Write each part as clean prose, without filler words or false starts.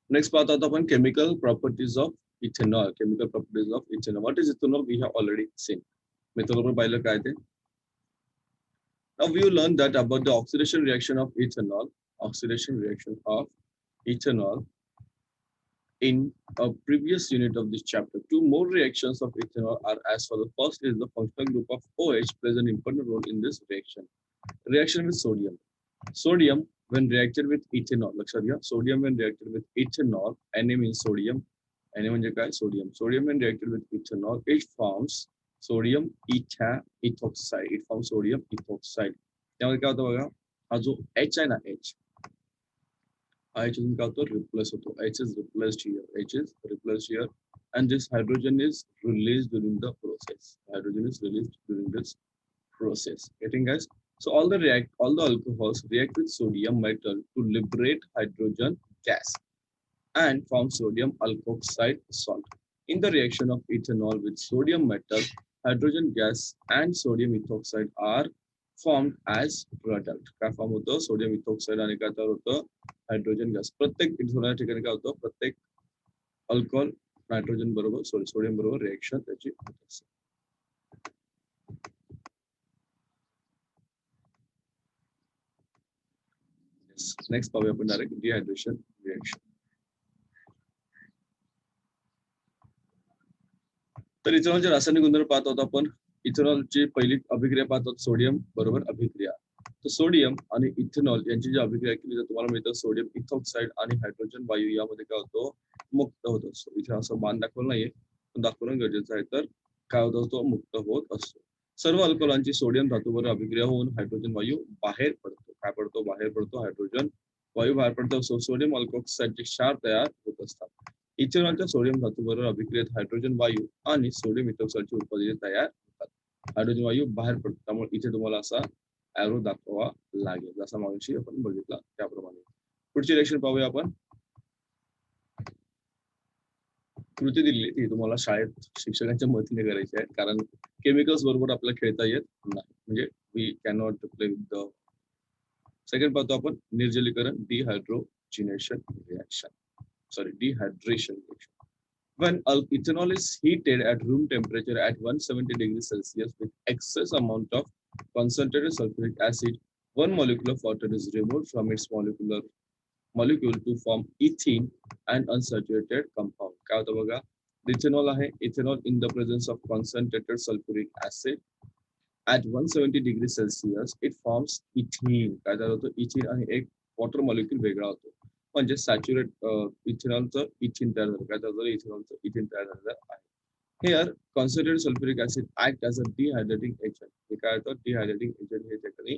Next पाहत आहोत आपण chemical properties of ethanol. Chemical properties of ethanol. What is ethanol? We have already seen. मित्रांनो पाहिलं काय ते. Now we will learn that about the oxidation reaction of ethanol. Oxidation reaction of ethanol in a previous unit of this chapter. Two more reactions of ethanol are as follows. First is the functional group of OH plays an important role in this reaction. Reaction with sodium. Sodium when reacted with ethanol. लक्षात घ्या. Sodium when reacted with ethanol. Na means sodium. Na म्हणजे काय? Sodium. Sodium when reacted with ethanol, it forms sodium ethoxide. It forms sodium ethoxide. त्यामध्ये काय होतं बघा. हा जो H आहे ना H. H is replaced hoto. H is replaced here. H is replaced here, and this hydrogen is released during the process. Hydrogen is released during this process. Getting guys? So all the alcohols react with sodium metal to liberate hydrogen gas and form sodium alkoxide salt. In the reaction of ethanol with sodium metal, hydrogen gas and sodium ethoxide are formed as product. काय form होतं? Sodium ethoxide आणि काय तयार होतं? Hydrogen gas. प्रत्येक ethanol ठिकाणी काय होतं? प्रत्येक अल्कोहोल नायट्रोजन बरोबर सोडियम बरोबर रिएक्शन त्याची होत असते. नेक्स्ट पाहूया आपण डायरेक्ट डिहायड्रेशन रिएक्शन. तर इथेनॉलचे रासायनिक गुणधर्म पाहत आहोत आपण. इथेनॉलची पहिली अभिक्रिया पाहतो सोडियम बरोबर अभिक्रिया. तर सोडियम आणि इथेनॉल यांची जी अभिक्रिया केली तर तुम्हाला मिळतं सोडियम इथॉक्साइड आणि हायड्रोजन वायू यामध्ये काय होतो? मुक्त होत असतो. इथे असं मान दाखवलं नाहीये पण दाखवणं गरजेचं आहे. तर काय होत असतो? मुक्त होत असतो. सर्व अल्कोहोलांची सोडियम धातूबरोबर अभिक्रिया होऊन हायड्रोजन वायू बाहेर पडतो. काय पडतो? बाहेर पडतो. हायड्रोजन वायू बाहेर पडतो. सोडियम अल्कोक्साइडचे क्षार तयार होत असतात. इथेनॉलच्या सोडियम धातूबरोबर अभिक्रियेत हायड्रोजन वायू आणि सोडियम इथॉक्साइडची उत्पादने तयार होतात. हायड्रोजन वायू बाहेर पडतो. त्यामुळे इथे तुम्हाला असा ॲरो दाखवावा लागेल जसा मागाशी आपण बघितला त्याप्रमाणे. पुढची रिएक्शन पाहूया आपण. कृती दिलेली ती तुम्हाला शाळेत शिक्षकांच्या मदतीने करायची आहे कारण केमिकल्स बरोबर आपल्याला खेळता येत नाही. म्हणजे we can not play with the. Second पाहतो आपण निर्जलीकरण dehydrogenation reaction. Sorry, dehydration reaction. When ethanol is heated at room temperature at 170 degrees Celsius with excess amount of concentrated sulfuric acid, one molecule of water is removed from its molecule to form ethene, an unsaturated compound. काय होतं बघा? Ethanol आहे. Ethanol in the presence of concentrated sulfuric acid at 170 degrees Celsius it forms ethene. काय झालं होतं? Ethane आणि एक water molecule वेगळा होतो. म्हणजे सॅच्युरेट इथेनॉलचं इथिन तयार झालं. काय झालं? इथेनॉलचं इथिन तयार झालेलं आहे. Hair concentrated sulphuric acid act as a डिहायड्रेटिंग agent. हे काय होतं? डिहायड्रेटिंग एजंट हे ठिकाणी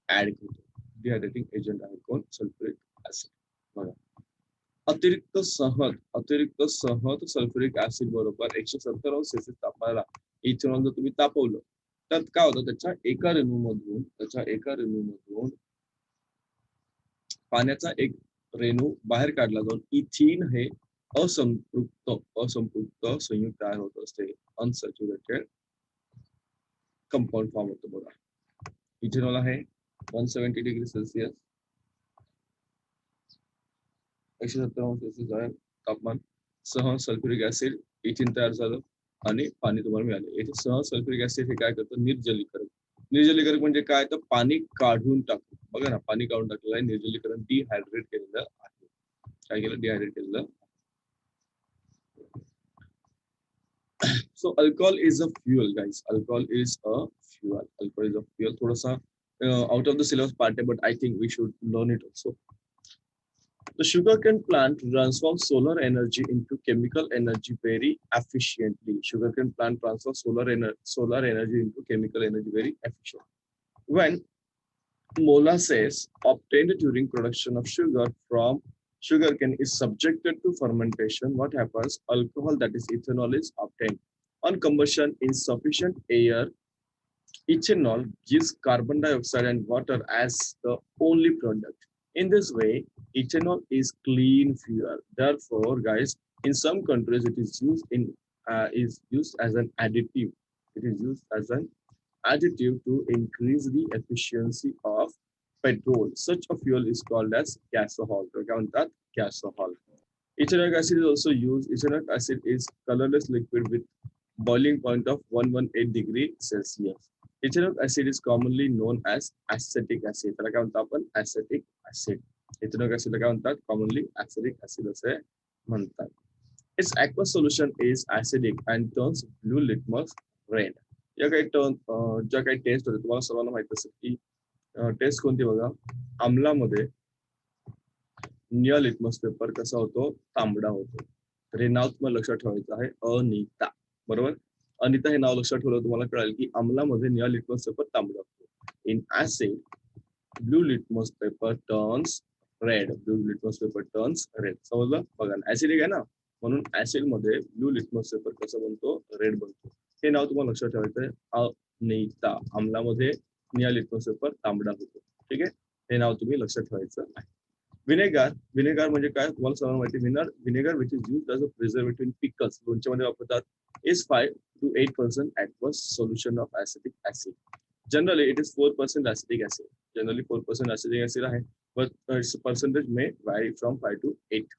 ऍड करतो. डिहायड्रेटिंग एजंट आहे कोण? Sulphuric acid. बघा. अतिरिक्त सहत सल्फ्युरिक ऍसिड बरोबर 170 अंश सेल्सिअस तापमानाला इथेनॉल जर तुम्ही तापवलं तर काय होतं? त्याच्या एका रेणूमधून पाण्याचा एक रेणू बाहेर काढला जाऊन इथिन हे असंपृक्त संयुक्त तयार होत असते. अनसॅच्युरेटेड कंपाऊंड फॉर्म होतो बघा. इथेनॉल आहे 170 डिग्री सेल्सिअस 170 अंश सेल्सिअस आहे तापमान. सह सल्फ्युरिक ऍसिड इथिन तयार झालं आणि पाणी तुम्हाला मिळालं. येथे सह सल्फ्युरिक ऍसिड हे काय करतं? निर्जलीकरण म्हणजे काय? तर पाणी काढून टाकतो. बघा ना, पाणी काढून टाकलेलं आहे. निर्जलीकरण डिहायड्रेट केलेलं आहे. काय केलं? डिहायड्रेट केलेलं. So alcohol is a fuel, guys. Alcohol is a fuel. थोडासा out of the syllabus part है, but I think we should learn it also. The sugarcane plant transforms solar energy into chemical energy very efficiently. Sugarcane plant transfers solar energy into chemical energy very efficiently. When molasses obtained during production of sugar from sugarcane is subjected to fermentation, what happens? Alcohol, that is ethanol, is obtained. On combustion in sufficient air, ethanol gives carbon dioxide and water as the only product. In this way, ethanol is clean fuel. Therefore, guys, in some countries it is used as an additive. It is used as an additive to increase the efficiency of petrol. Such a fuel is called as gasohol. Gasohol. Ethanoic acid is also used. Ethanoic acid is colorless liquid with boiling point of 118 degree Celsius. Ethanoic acid is commonly known as acetic acid. त्याला काय म्हणतात आपण? Acetic acid. Ethanoic acid ला काय म्हणतात? Commonly acetic acid असे म्हणतात. Its aqueous solution is acidic and turns blue litmus red. या काही ज्या काही टेस्ट होते तुम्हाला सर्वांना माहित असेल की टेस्ट कोणती बघा, आम्लामध्ये निळा लिटमस पेपर कसा होतो? तांबडा होतो. तर हे नाव तुम्हाला लक्षात ठेवायचं आहे, अनिता. बरोबर? अनिता हे नाव लक्षात ठेवलं तुम्हाला कळेल की आम्लामध्ये निळा लिटमस पेपर तांबडा होतो. In acid blue litmus paper turns red. Blue litmus paper turns red. समजलं? बघा ऍसिडिक आहे ना, म्हणून ऍसिड मध्ये ब्लू लिटमस पेपर कसा बनतो? रेड बनतो. हे नाव तुम्हाला लक्षात ठेवायचं आहे, अनिता. आम्लामध्ये निळा लिटमस पेपर तांबडा होतो. ठीक आहे, हे नाव तुम्ही लक्षात ठेवायचं आहे. विनेगर. विनेगर म्हणजे काय तुम्हाला सर्वांना माहिती. Vinegar which is used as a preservative in pickles. लोणच्यामध्ये वापरतात. Is 5 to 8% aqueous solution of acetic acid. Generally it is 4% acetic acid. Generally 4% acetic acid आहे, but its percentage may vary from 5 to 8.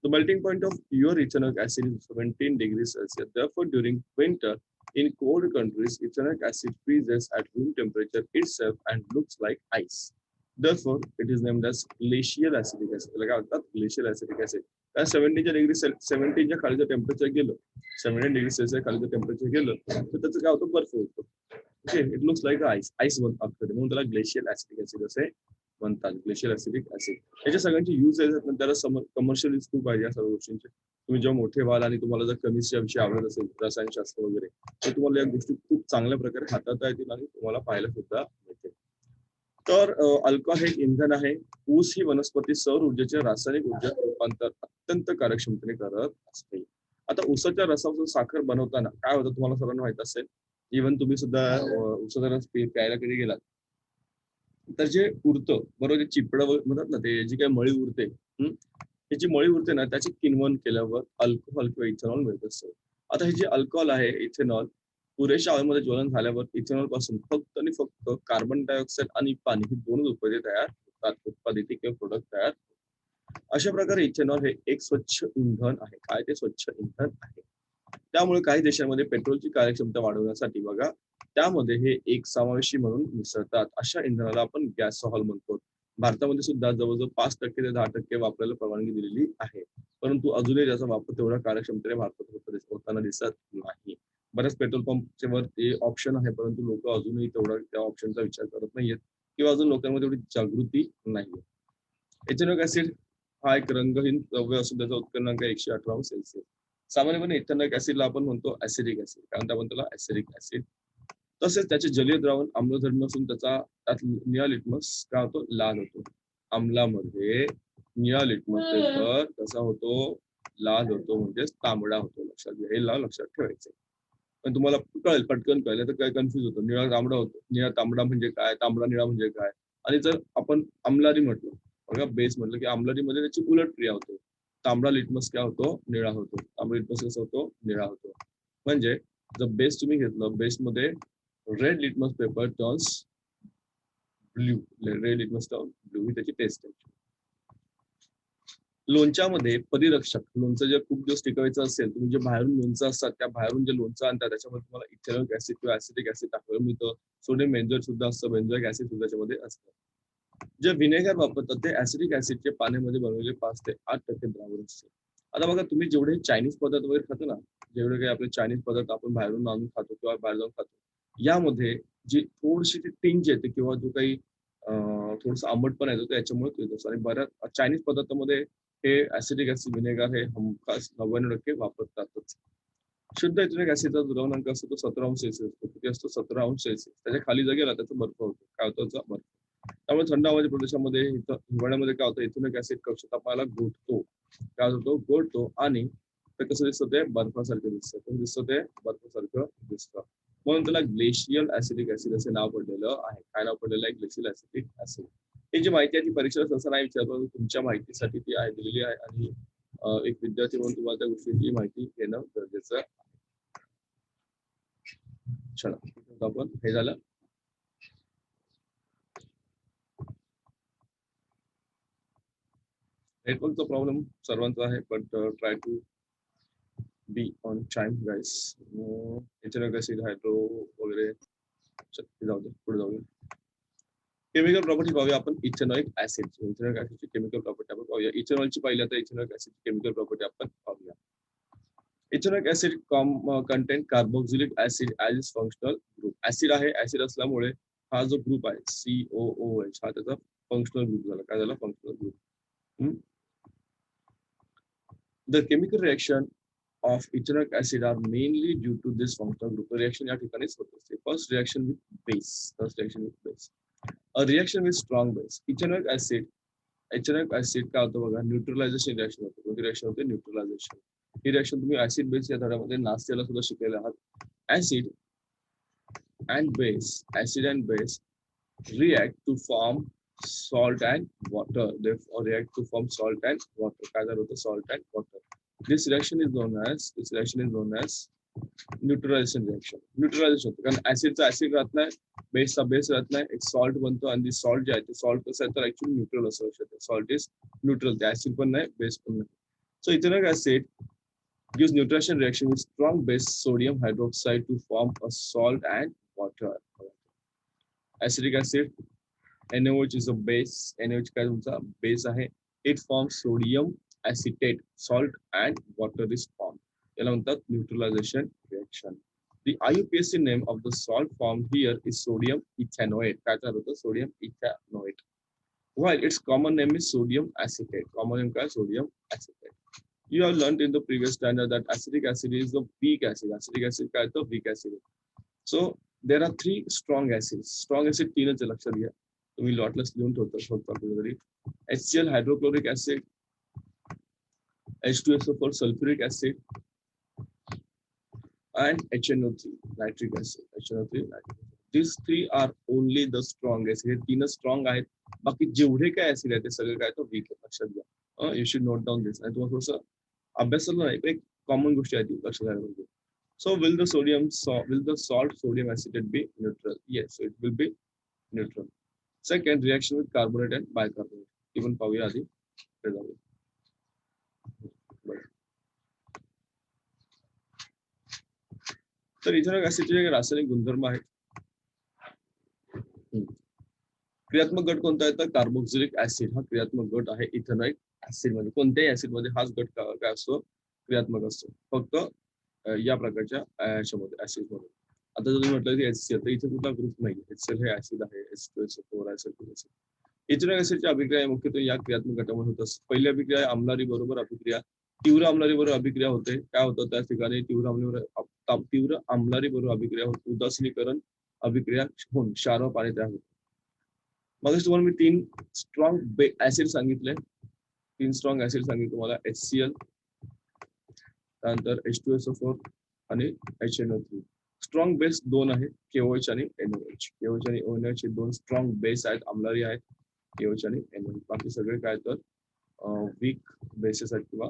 The melting point of pure ethanoic acid is 17 degrees Celsius. Therefore during winter in cold countries ethanoic acid freezes at room temperature itself and looks like ice. Therefore, it is named as glacial acetic acid. त्याला काय म्हणतात? Glacial acetic acid. कारण 17च्या खालीचं temperature गेलं, 17 degree Celsius खालीचं temperature गेलं तर त्याचं काय होतं? बर्फ होतो. Okay, it looks like ice. Ice बनतं, म्हणून त्याला ग्लेशियल ऍसिडिक ऍसिड असे म्हणतात. Glacial acidic acid. याच्या सगळ्यांची यूज आहे, त्याला कमर्शियल यूज खूप आहे या सर्व गोष्टींचे. तुम्ही जेव्हा मोठे व्हाल आणि तुम्हाला जर केमिस्ट्री विषय आवडत असेल, रसायनशास्त्र वगैरे, तर तुम्हाला या गोष्टी खूप चांगल्या प्रकारे हाताळता येतील आणि तुम्हाला पाहायला सुद्धा मिळतील. तर अल्कोहोल हे एक इंधन आहे. ऊस ही वनस्पती सौर ऊर्जेचे रासायनिक ऊर्जेत रूपांतर अत्यंत कार्यक्षमतेने करत असते. आता ऊसाच्या रसापासून साखर बनवताना काय होतं तुम्हाला सर्वांना माहित असेल. इव्हन तुम्ही सुद्धा ऊसाचा रस प्यायला कधी गेलात तर जे उरतं बरोबर, जे चिपड म्हणतात ना, ते जी काही मळी उरते, त्याची मळी उरते ना, त्याची किण्वन केल्यावर अल्कोहोल किंवा इथेनॉल मिळत असतं. आता हे जे अल्कोहोल आहे, इथेनॉल, पुरेशा हवेमध्ये ज्वलन झाल्यावर इथेनॉल पासून फक्त आणि फक्त कार्बन डायऑक्साईड आणि पाणी ही दोनच उत्पादने तयार होतात. उत्पादित किंवा प्रोडक्ट तयार. अशा प्रकारे इथेनॉल हे एक स्वच्छ इंधन आहे. काय ते? स्वच्छ इंधन आहे. त्यामुळे काही देशांमध्ये पेट्रोलची कार्यक्षमता वाढवण्यासाठी बघा, त्यामध्ये हे एक समावेशी म्हणून मिसळतात. अशा इंधनाला आपण गॅसोहॉल म्हणतो. भारतामध्ये सुद्धा जवळजवळ 5% ते 10% वापरायला परवानगी दिलेली आहे. परंतु अजूनही त्याचा वापर तेवढ्या कार्यक्षमतेने भारतात होताना दिसत नाही. बऱ्याच पेट्रोल पंपचे वर ते ऑप्शन आहे, परंतु लोक अजूनही तेवढा त्या ऑप्शनचा विचार करत नाहीयेत किंवा अजून लोकांमध्ये तेवढी जागृती नाहीये. इथेनॉइक ऍसिड हा एक रंगहीन द्रव्य असून त्याचा उत्पन्नांक 118 सेल्सिअस. सामान्यपणे इथेनॉइक ऍसिडला आपण म्हणतो ऍसिडिक ऍसिड, कारण आपण त्याला ऍसिडिक ऍसिड. तसेच त्याचे जलीय द्रावण आम्लधर्मी असून त्यात निळा लिटमस काय होतो? लाल होतो. आम्लामध्ये निळा लिटमस पेपर कसा होतो? लाल होतो, म्हणजेच तांबडा होतो. लक्षात घ्या, हे लक्षात ठेवायचं. पण तुम्हाला कळेल, पटकन कळेल, तर काय कन्फ्युज होतं. निळा तांबडा होतो, निळा तांबडा म्हणजे काय, तांबडा निळा म्हणजे काय. आणि जर आपण आम्लारी म्हटलं बघा, बेस म्हटलं की आम्लारीमध्ये त्याची उलट क्रिया होते. तांबडा लिटमस काय होतो? निळा होतो. तांबडा लिटमस कसा होतो? निळा होतो. म्हणजे जर बेस तुम्ही घेतलं, बेसमध्ये red litmus paper turns blue. Red litmus turn blue ही त्याची टेस्ट आहे. लोणच्यामध्ये परिरक्षक, लोणचं जे खूप दिवस टिकवायचं असेल, तुम्ही जे बाहेरून लोणचं असतात, त्या बाहेरून जे लोणचं आणतात त्याच्यामध्ये तुम्हाला इथेनॉइक ऍसिड किंवा ऍसिडिक ऍसिड टाकलं मिळतं. सोडियम बेंझोएट सुद्धा असतं, बेंझोइक ऍसिड सुद्धा त्याच्यामध्ये असतं. जे व्हिनेगर वापरतात ते ऍसिडिक ऍसिडचे पाण्यामध्ये बनवलेले 5 ते 8% द्रावण असते. आता बघा, तुम्ही जेवढे चायनीज पदार्थ वगैरे खातो ना, जेवढे काही आपले चायनीज पदार्थ आपण बाहेरून आणून खातो किंवा बाहेर जाऊन खातो, यामध्ये जी थोडीशी ती टिंज येते किंवा जो काही थोडंसं आंबटपणा येतो त्याच्यामुळे येत असतो. आणि बऱ्याच चायनीज पदार्थामध्ये हे ऍसिडिक ऍसिड व्हिनेगर हे हमखास 99% वापरतातच. शुद्ध इथेनॉइक ऍसिडचा द्रवणांक असतो तो 17°C असतो. किती असतो? 17°C. त्याच्या खाली जर गेला त्याचा बर्फ होतो. काय होतो? त्याचा बर्फ. त्यामुळे थंड हवेच्या प्रदेशामध्ये हिवाळ्यामध्ये काय होतं? इथेनॉइक ऍसिड कक्ष तापमानाला घोटतो. काय होतो? घोटतो आणि ते कसं दिसतं? ते बर्फासारखं दिसतं. कसं दिसतं? ते बर्फासारखं दिसतं. म्हणून त्याला ग्लेशियल ऍसिडिक ऍसिड असे नाव पडलेलं आहे. काय नाव पडलेलं आहे? Glacial acidic acid. ही जी माहिती आहे ती परीक्षेला सहसा नाही विचारतो, तुमच्या माहितीसाठी ती आहे, दिलेली आहे. आणि एक विद्यार्थी म्हणून तुम्हाला त्या गोष्टीची माहिती घेणं गरजेचं आहे. चला, आपण हे झालं. नेटवर्कचा प्रॉब्लेम सर्वांचा आहे, but try to be on time guys. Ethanoic acid, hydro वगैरे जाऊ दे, पुढे जाऊया. केमिकल प्रॉपर्टी पाहूया आपण इथेनॉइक ऍसिड. इथेनॉइक ऍसिडची केमिकल प्रॉपर्टी आपण पाहूया. इथेनॉलची पाहिली आता इथेनॉइक ऍसिडची केमिकल प्रॉपर्टी आपण पाहूया. Ethanoic acid content carboxylic acid as is functional group. Acid आहे, ऍसिड असल्यामुळे हा जो ग्रुप आहे COOH हा त्याचा फंक्शनल ग्रुप झाला. काय झाला? Functional group. The chemical reaction of ethanoic acid are mainly due to this functional group. Reaction या ठिकाणीच होत असते. First reaction with base. First reaction with base. A reaction with strong base. Ethanoic acid काय होतं बघा, neutralisation reaction होते. कोणती reaction होते? न्यूट्रलायझेशन. ही रिएक्शन तुम्ही ऍसिड बेस या धड्यामध्ये नाश्त्याला सुद्धा शिकलेले आहात. Acid and base react to form salt and water. They react to form salt and water. काय झालं होतं? Salt and water. This reaction is known as neutralisation reaction. Neutralisation होतं कारण ऍसिडचा ऍसिड राहत नाही, बेसचा बेस राहत नाही, एक सॉल्ट बनतो आणि सॉल्ट जे आहे ते सॉल्ट कसं आहे तर ऍक्च्युली न्यूट्रल असं शकतं. सॉल्ट इज न्यूट्रल, ते ऍसिड पण नाही, बेस पण नाही. So ethanoic acid gives nutrition reaction with strong base sodium hydroxide to form a salt and water. Acetic acid, NaOH is a base. NaOH काय तुमचा base आहे. It forms sodium acetate, salt and water is formed. याला म्हणतात neutralisation reaction. The IUPAC name of the salt formed here is sodium ethanoate. काय झालं होतं? Sodium ethanoate. While its common name is sodium acetate. Common name काय? Sodium acetate. You have learned in the previous standard that acetic acid is the weak acid. Acetic acid काय तर weak acid. So there are three strong acids. Strong acid तीनच आहे, लक्षात घ्या. तुम्ही लॉटलेस लिहून ठेवता कुठेतरी. HCl hydrochloric acid, H2SO4 sulfuric acid, and HNO3 nitric acid. HNO3 nitric acid. These three are only the strong acid. हे तीनच स्ट्रॉंग आहेत. बाकी जेवढे काय ऍसिड आहेत ते सगळे काय तर वीक आहे, लक्षात घ्या. यू शुड नोट डाऊन दिस. आणि तुम्हाला थोडंसं अभ्यासाला नाही, एक कॉमन गोष्टी आहेत लक्षात घ्यायला पाहिजे. So will the salt sodium acetate be neutral? Yes, it will be neutral. Second, reaction with carbonate and bicarbonate. Even पाहूया आधी. तर इथेनॉइक ऍसिडचे रासायनिक गुणधर्म आहेत. क्रियात्मक गट कोणता आहे तर कार्बोक्सिलिक ऍसिड हा क्रियात्मक गट आहे इथेनॉइक ऍसिड मध्ये. कोणत्याही ऍसिड मध्ये हाच गट काय असतो? क्रियात्मक असतो. फक्त या प्रकारच्या याच्यामध्ये ऍसिड मध्ये. आता जर तुम्ही म्हटलं की HCl तर इथे कुठला ग्रुप नाही. HCl हे ऍसिड आहे. H2SO4 acid. इथेनॉइक ऍसिडची अभिक्रिया मुख्यत्वे या क्रियात्मक गटामध्ये होत असते. पहिली अभिक्रिया आम्लारी बरोबर अभिक्रिया. तीव्र आम्लारी बरोबर अभिक्रिया होते. काय होतं त्या ठिकाणी? तीव्र आम्लारी बरोबर अभिक्रिया होते. उदासीनीकरण अभिक्रिया होऊन क्षार व पाणी तयार होते. मग तुम्हाला मी तीन स्ट्रॉंग ऍसिड सांगितले. तीन स्ट्रॉंग ऍसिड सांगितले तुम्हाला. HCl, त्यानंतर H2SO4 आणि HNO3. स्ट्रॉंग बेस दोन आहे, KOH आणि NOH. KOH आणि ONH हे दोन स्ट्रॉंग बेस आहेत, आम्लारी आहेत. KOH आणि NOH. बाकी सगळे काय तर वीक बेसेस आहेत किंवा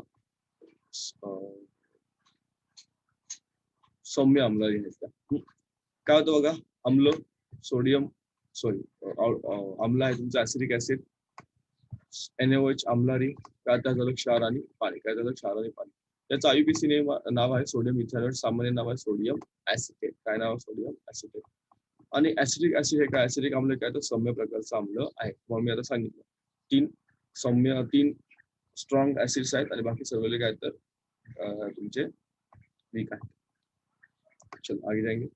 सौम्य आम्लारी आहेत. काय होतं बघा, आम्ल सोडियम आम्ल आहे तुमचं ऍसिडिक ऍसिड. NaOH आम्लारी. काय झालं? क्षार आणि पाणी. काय झालं? क्षार आणि पाणी. त्याचं IUPAC नाव आहे सोडियम इथेनॉइड. सामान्य नाव आहे सोडियम ऍसिटेट. काय नाव? Sodium acetate. आणि ऍसिडिक ऍसिड हे काय? ऍसिडिक आम्ल काय तर सौम्य प्रकारचं आम्ल आहे. म्हणून मी आता सांगितलं तीन स्ट्रॉंग ऍसिड्स आहेत आणि बाकी सर्व काय तर तुमचे वीक आहेत. चलो आगे जाएंगे.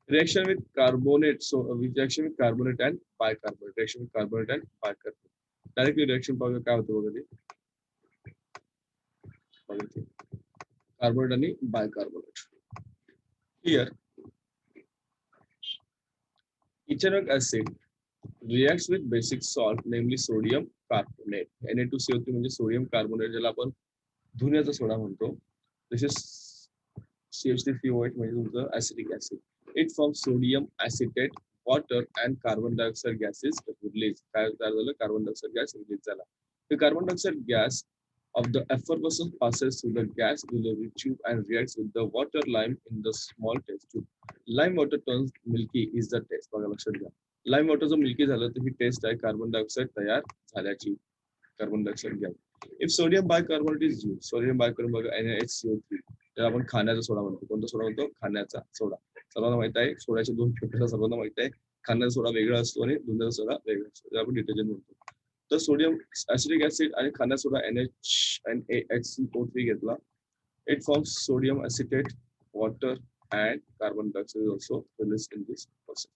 Reaction with carbonate. So reaction with carbonate and bicarbonate. Reaction with carbonate and bicarbonate. Directly reaction पाहूया काय होतं बघा ते. कार्बोनेट आणि bicarbonate. Here ethanoic acid reacts with basic salt, namely sodium carbonate. Na2CO3 म्हणजे सोडियम कार्बोनेट, ज्याला आपण धुण्याचा सोडा म्हणतो. This is CH3COH म्हणजे तुमचं acidic acid. It forms sodium acetate, water and carbon dioxide gases released. काय झालं? कार्बन डायऑक्साइड गॅस रिलीज झाला. The carbon dioxide gas of the effervescence passes through the gas delivery tube and reacts with the water lime in the small test tube. Lime water turns milky is the test. बघा लक्षात घ्या. Lime water जर milky झालं तर ही taste आहे carbon dioxide तयार झाल्याची. Carbon dioxide gas. If sodium bicarbonate is use, sodium bicarbonate NaHCO3, त्याला आपण खाण्याचा सोडा म्हणतो. कोणता सोडा म्हणतो? खाण्याचा सोडा. सर्वांना माहित आहे सोड्याचे दोन प्रकार, सर्वांना माहित आहे. खाण्याचा सोडा वेगळा असतो आणि धुण्याचा सोडा वेगळा असतो, त्याला आपण डिटर्जंट म्हणतो. तर सोडियम ऍसिडिक ऍसिड आणि खाण्याचा सोडा NaHCO3 घेतला. It forms sodium acetate, water and carbon dioxide is also released in this process.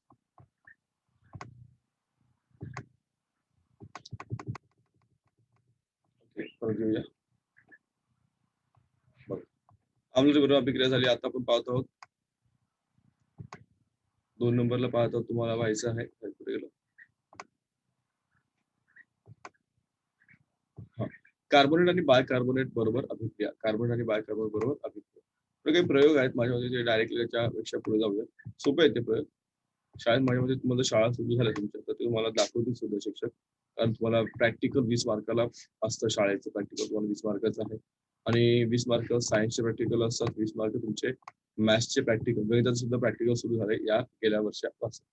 Okay, परत घेऊया. आम्लची बरोबर अभिक्रिया झाली. आता आपण पाहतो आहोत 2 नंबरला पाहतो, तुम्हाला व्हायचं आहे कुठे गेलो. कार्बोनेट आणि बायकार्बोनेट बरोबर अभिक्रिया, कार्बोनेट आणि बायकार्बोनेट बरोबर अभिक्रिया. तर काही प्रयोग आहेत माझ्यामध्ये जे डायरेक्टली त्याच्यापेक्षा पुढे जाऊया. सोपे आहेत ते प्रयोग. शाळेत माझ्यामध्ये तुम्हाला शाळा सुरू झाल्या तुमच्या, तर ते तुम्हाला दाखवतील सुद्धा शिक्षक. कारण तुम्हाला प्रॅक्टिकल 20 मार्काला असतं, शाळेचं प्रॅक्टिकल तुम्हाला 20 मार्काचं आहे. आणि 20 मार्क सायन्सचे प्रॅक्टिकल असतात, 20 मार्क तुमचे मॅथ्सचे प्रॅक्टिकल, गणिताचे सुद्धा प्रॅक्टिकल सुरू झाले या गेल्या वर्षापासून.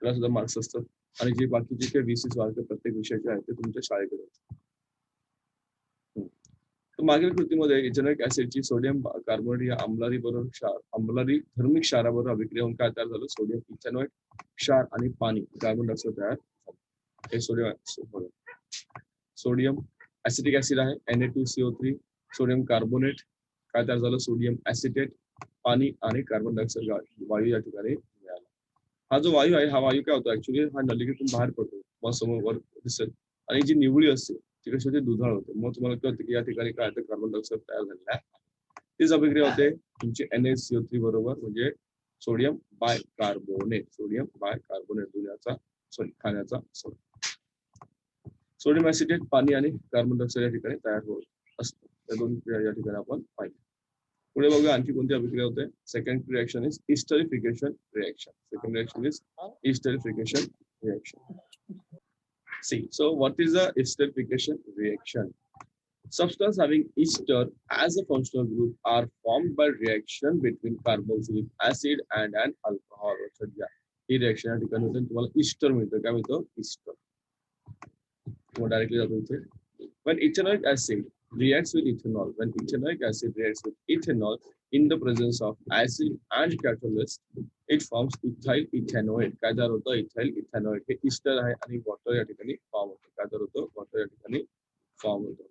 त्याला सुद्धा मार्क्स असतात. आणि जे बाकीचे काही 20 मार्क प्रत्येक विषयाचे आहेत ते तुमच्या शाळेकडे असतात. मागील कृतीमध्ये इथेनॉइक ऍसिडची सोडियम कार्बोनेट या अंमलारी बरोबर अंमलारी धर्मिक क्षाराबरोबर अभिक्रिया होऊन काय तयार झालं? सोडियम इथेनॉइक क्षार आणि पाणी, कार्बन डायऑक्साईड तयार झालं. हे सोडियम ऍसिटिक ऍसिड आहे Na2CO3, सोडियम कार्बोनेट काय तयार झालं? सोडियम ऍसिटेट, पाणी आणि कार्बन डायऑक्साईड वायू या ठिकाणी मिळाला. हा जो वायू आहे, हा वायू काय होतो? ऍक्च्युली हा नलिकेतून बाहेर पडतो, मग समोर वर दिसेल. आणि जी निवळी असते ती कशी होते? दुधाळ होते. मग तुम्हाला कळतं की या ठिकाणी काय होतं? कार्बन डायऑक्साईड तयार झालेला आहे. तीच अभिक्रिया होते तुमची NaCO3 बरोबर, म्हणजे सोडियम बायकार्बोनेट, सोडियम बायकार्बोनेट दुधाचा सॉरी खाण्याचा सोडा. सोडियम ऍसिटेट, पाणी आणि कार्बन डायऑक्साईड या ठिकाणी तयार होत असतं. त्या दोन क्रिया या ठिकाणी आपण पाहिजे. पुढे बघूया आणखी कोणती अभिक्रिया होते. Second reaction is esterification reaction. Second reaction is esterification reaction. See, so what is a esterification reaction? Substances having ester as a functional group are formed by reaction between carboxylic acid and an alcohol. He reaction या ठिकाणी होते. तुम्हाला Easter मिळतं. काय मिळतं? Easter. तुम्हाला directly जातो इथे. When ethanoic acid reacts with ethanol, when ethanoic acid reacts with ethanol in the presence of acid and catalyst, it forms ethyl ethanoate. काय तयार होतं? इथाइल इथॅनॉइड. हे इस्टर आहे आणि वॉटर या ठिकाणी फॉर्म होतं. काय तयार होतं? वॉटर या ठिकाणी फॉर्म होतं.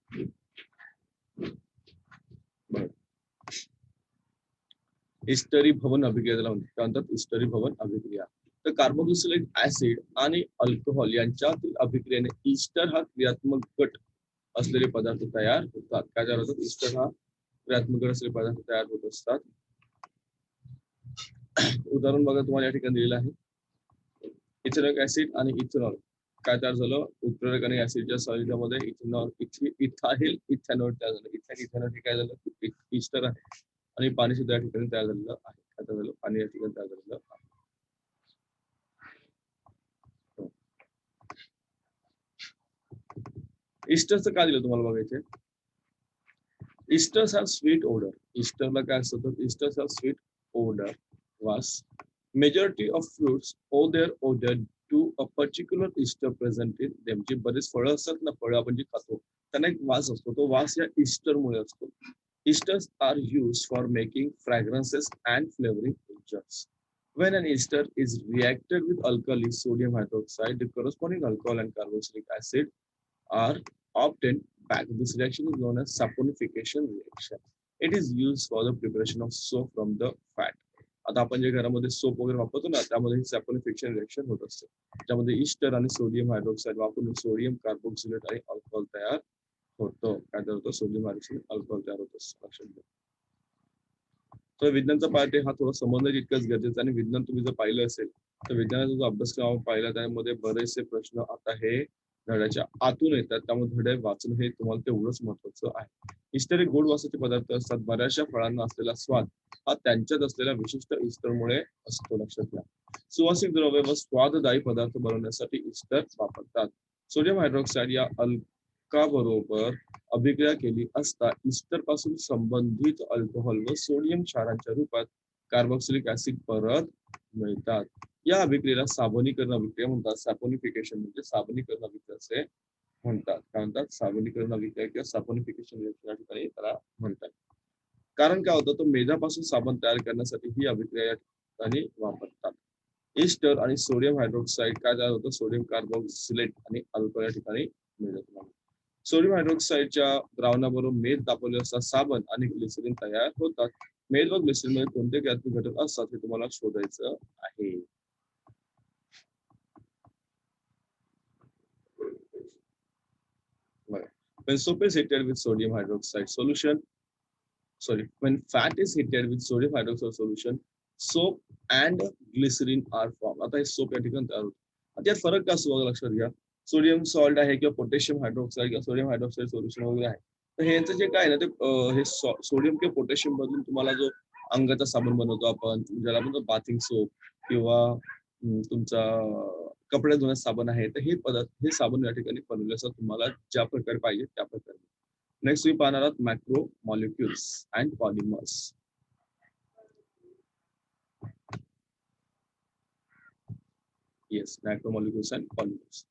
इस्टरी भवन अभिक्रिया म्हणतात. इस्टरी भवन अभिक्रिया. तर कार्बोक्सिलिक ऍसिड आणि अल्कोहोल यांच्यातील अभिक्रियेने इस्टर हा क्रियात्मक गट असलेले पदार्थ तयार होतात. काय तयार होतात? इस्टर हा क्रियात्मक गट असलेले पदार्थ तयार होत असतात. उदाहरण बघा तुम्हाला या ठिकाणी दिलेलं आहे. इथेनॉइक ऍसिड आणि इथेनॉल काय तयार झालं? उत्प्रेरक आणि ऍसिडच्या संयोजनामध्ये इथेनॉल इथाइल इथॅनॉइड तयार झालं. इथाइल इथॅनॉइड हे काय झालं? इस्टर आहे. आणि पाणी सुद्धा या ठिकाणी तयार झालेलं आहे. काय तयार झालं? पाणी या ठिकाणी तयार झालेलं आहे. इस्टरचं काय दिलं तुम्हाला बघायचे? Esters have sweet odor. Esterला काय असतं? तर esters have sweet odor, वास. Majority of fruits owe their odor to a particular ester present in them. जे बरेच फळं असतात ना, फळं आपण जे खातो त्यांना एक वास असतो. तो वास या इस्टरमुळे असतो. Esters are used for making fragrances and flavoring agents. When an ester is reacted with alkali sodium hydroxide, the corresponding alcohol and carboxylic acid are obtained back. This reaction is known as saponification reaction. It is used for the preparation of soap from the fat. आता आपण जे घरामध्ये soap वगैरे वापरतो ना, त्यामध्ये saponification reaction होत असते. त्यामध्ये इस्टर आणि सोडियम हायड्रोक्साईड वापरून सोडियम कार्बोक्सिलेट आणि अल्कोहोल तयार होतो. काय तयार होतं? सोडियम हायड्रोक्साईड अल्कोहोल तयार होतं. लक्षात घ्या. तर विज्ञानचा पार्ट हा थोडा समजणं तितकंच गरजेचं. आणि विज्ञान तुम्ही जर पाहिलं असेल तर विज्ञानाचा जो अभ्यासक्रम पाहिला त्यामध्ये बरेचसे प्रश्न आता हे धड्याच्या आतून येतात. त्यामुळे धडे वाचणं हे तुम्हाला तेवढंच महत्वाचं आहे. इस्टर हे गोड वासाचे पदार्थ असतात. बऱ्याचशा फळांना असलेला स्वाद हा त्यांच्यात असलेल्या विशिष्ट इस्टरमुळे असतो. लक्षात घ्या. सुवासिक द्रव्य व स्वाददायी पदार्थ बनवण्यासाठी इस्टर वापरतात. सोडियम हायड्रोक्साईड या अल्काबरोबर अभिक्रिया केली असता इस्टर पासून संबंधित अल्कोहोल व सोडियम क्षारांच्या रूपात कार्बोक्सिलिक ऍसिड परत मिळतात. या अभिक्रियेला साबणीकरण अभिक्रिया म्हणतात. सॅपोनिफिकेशन म्हणजे साबणीकरण अभिक्रिया असे म्हणतात. काय म्हणतात? साबणीकरण अभिक्रिया किंवा सॅपोनिफिकेशन रिएक्शन या ठिकाणी त्याला म्हणतात. कारण काय होतं, तो मेधापासून साबण तयार करण्यासाठी ही अभिक्रिया या ठिकाणी वापरतात. एस्टर आणि सोडियम हायड्रोक्साईड काय तयार होतं? सोडियम कार्बोक्सिलेट आणि अल्कोहोल या ठिकाणी मिळतात. सोडियम हायड्रोक्साईडच्या द्रावणाबरोबर मेध तापवले असता साबण आणि ग्लिसरीन तयार होतात. मेध व ग्लिसरीन मध्ये कोणते क्रियात्मक घटक असतात हे तुम्हाला शोधायचं आहे. When soap is heated with sodium hydroxide solution, when fat is heated with sodium hydroxide solution, soap and glycerin are formed. आता हे सोप या ठिकाणी तयार होतं. आता यात फरक काय असतो बघा, लक्षात घ्या. सोडियम सॉल्ट आहे किंवा पोटॅशियम हायड्रोक्साईड किंवा सोडियम हायड्रोक्साईड सोल्युशन वगैरे आहे. तर हे यांचं जे काय आहे ना, ते हे सोडियम किंवा पोटॅशियम मधून तुम्हाला जो अंगाचा साबण बनवतो आपण, ज्याला म्हणतो बाथिंग सोप किंवा तुमचा कपडे धुण्याचं साबण आहे, तर हे पदार्थ हे साबण या ठिकाणी बनवले असतात. तुम्हाला ज्या प्रकारे पाहिजे त्या प्रकारे. नेक्स्ट मी पाहणार आहोत macro molecules and polymers. Yes, macro molecules and polymers.